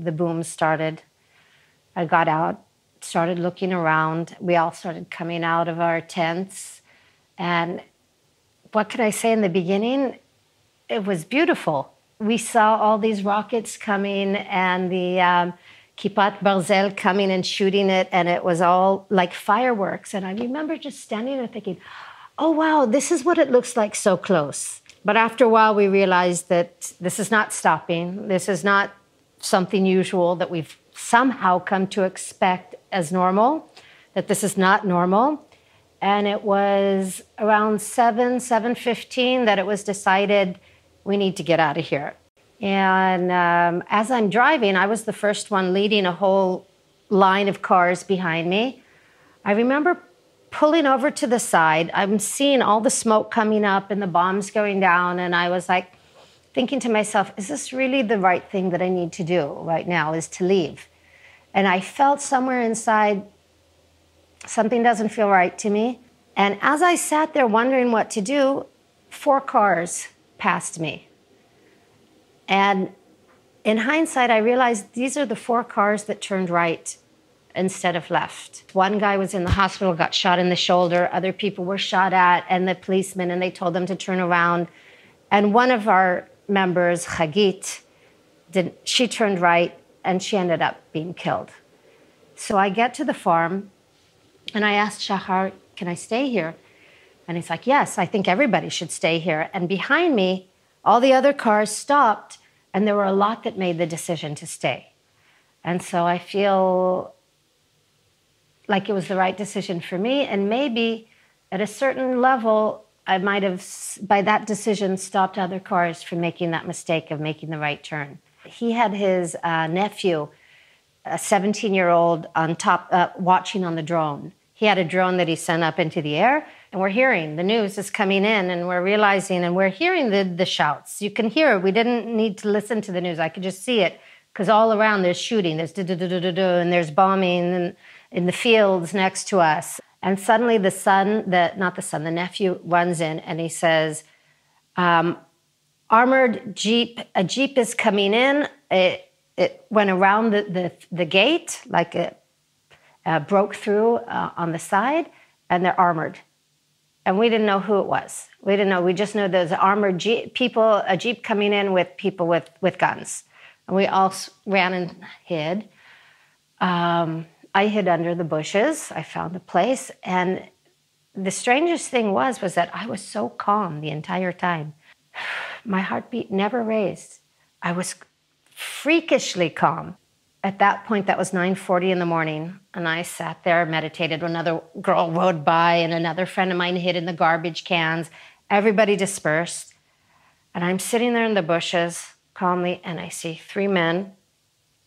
the boom started. I got out, started looking around. We all started coming out of our tents. And what can I say in the beginning? It was beautiful. We saw all these rockets coming and the Kippat Barzel coming and shooting it, and it was all like fireworks. And I remember just standing there thinking, oh, wow, this is what it looks like so close. But after a while, we realized that this is not stopping. This is not something usual that we've somehow come to expect as normal, that this is not normal. And it was around 7:15 that it was decided we need to get out of here. And as I'm driving, I was the first one leading a whole line of cars behind me. I remember pulling over to the side. I'm seeing all the smoke coming up and the bombs going down. And I was like thinking to myself, is this really the right thing that I need to do right now, is to leave? And I felt somewhere inside, something doesn't feel right to me. And as I sat there wondering what to do, 4 cars passed me. And in hindsight, I realized these are the 4 cars that turned right instead of left. One guy was in the hospital, got shot in the shoulder. Other people were shot at, and the policemen, and they told them to turn around. And one of our members, Hagit, she turned right, and she ended up being killed. So I get to the farm, and I asked Shahar, can I stay here? And he's like, yes, I think everybody should stay here. And behind me, all the other cars stopped, and there were a lot that made the decision to stay. And so I feel like it was the right decision for me. And maybe at a certain level, I might have, by that decision, stopped other cars from making that mistake of making the right turn. He had his nephew, a 17-year-old, on top, watching on the drone. He had a drone that he sent up into the air, and we're hearing the news is coming in, and we're realizing, and we're hearing the shouts. You can hear it. We didn't need to listen to the news. I could just see it, because all around there's shooting, there's and there's bombing in the fields next to us. And suddenly the nephew runs in, and he says, armored jeep, a jeep is coming in. It went around the gate, like it broke through on the side, and they're armored. And we didn't know who it was. We didn't know. We just knew there's armored people, a jeep coming in with people with guns. And we all ran and hid. I hid under the bushes. I found a place. And the strangest thing was that I was so calm the entire time. My heartbeat never raised. I was freakishly calm. At that point, that was 9:40 in the morning, and I sat there, meditated. Another girl rode by, and another friend of mine hid in the garbage cans. Everybody dispersed, and I'm sitting there in the bushes calmly, and I see 3 men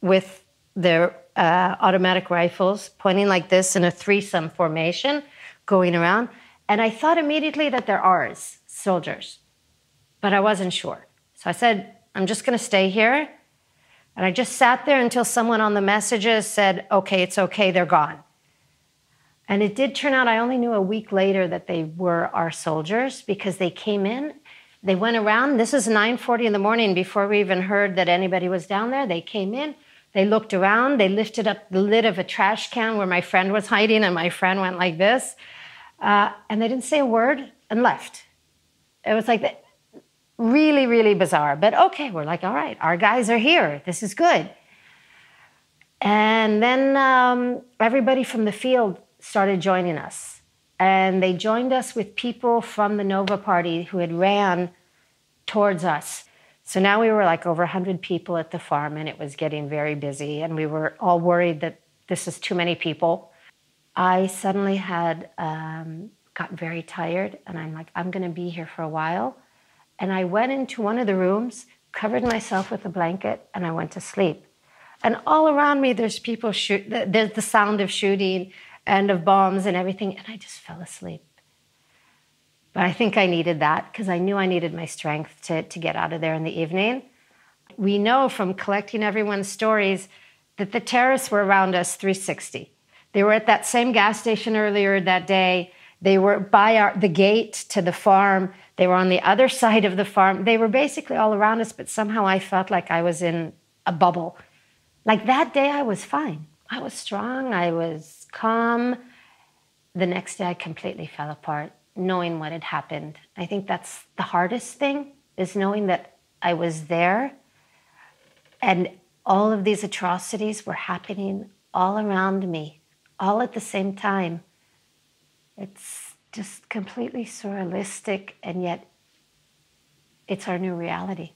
with their automatic rifles pointing like this in a threesome formation going around, and I thought immediately that they're ours, soldiers, but I wasn't sure. So I said, I'm just going to stay here. And I just sat there until someone on the messages said, okay, it's okay, they're gone. And it did turn out, I only knew a week later that they were our soldiers, because they came in, they went around. This is 9:40 in the morning before we even heard that anybody was down there. They came in, they looked around, they lifted up the lid of a trash can where my friend was hiding, and my friend went like this. And they didn't say a word and left. It was like, really, really bizarre. But okay, we're like, all right, our guys are here. This is good. And then everybody from the field started joining us. And they joined us with people from the Nova Party who had ran towards us. So now we were like over 100 people at the farm, and it was getting very busy. And we were all worried that this is too many people. I suddenly had got very tired, and I'm like, I'm going to be here for a while. And I went into one of the rooms, covered myself with a blanket, and I went to sleep. And all around me, there's people there's the sound of shooting and of bombs and everything, and I just fell asleep. But I think I needed that, because I knew I needed my strength to get out of there in the evening. We know from collecting everyone's stories that the terrorists were around us 360. They were at that same gas station earlier that day. They were by the gate to the farm. They were on the other side of the farm. They were basically all around us, but somehow I felt like I was in a bubble. Like that day, I was fine. I was strong. I was calm. The next day, I completely fell apart, knowing what had happened. I think that's the hardest thing, is knowing that I was there and all of these atrocities were happening all around me, all at the same time. It's just completely surrealistic, and yet it's our new reality.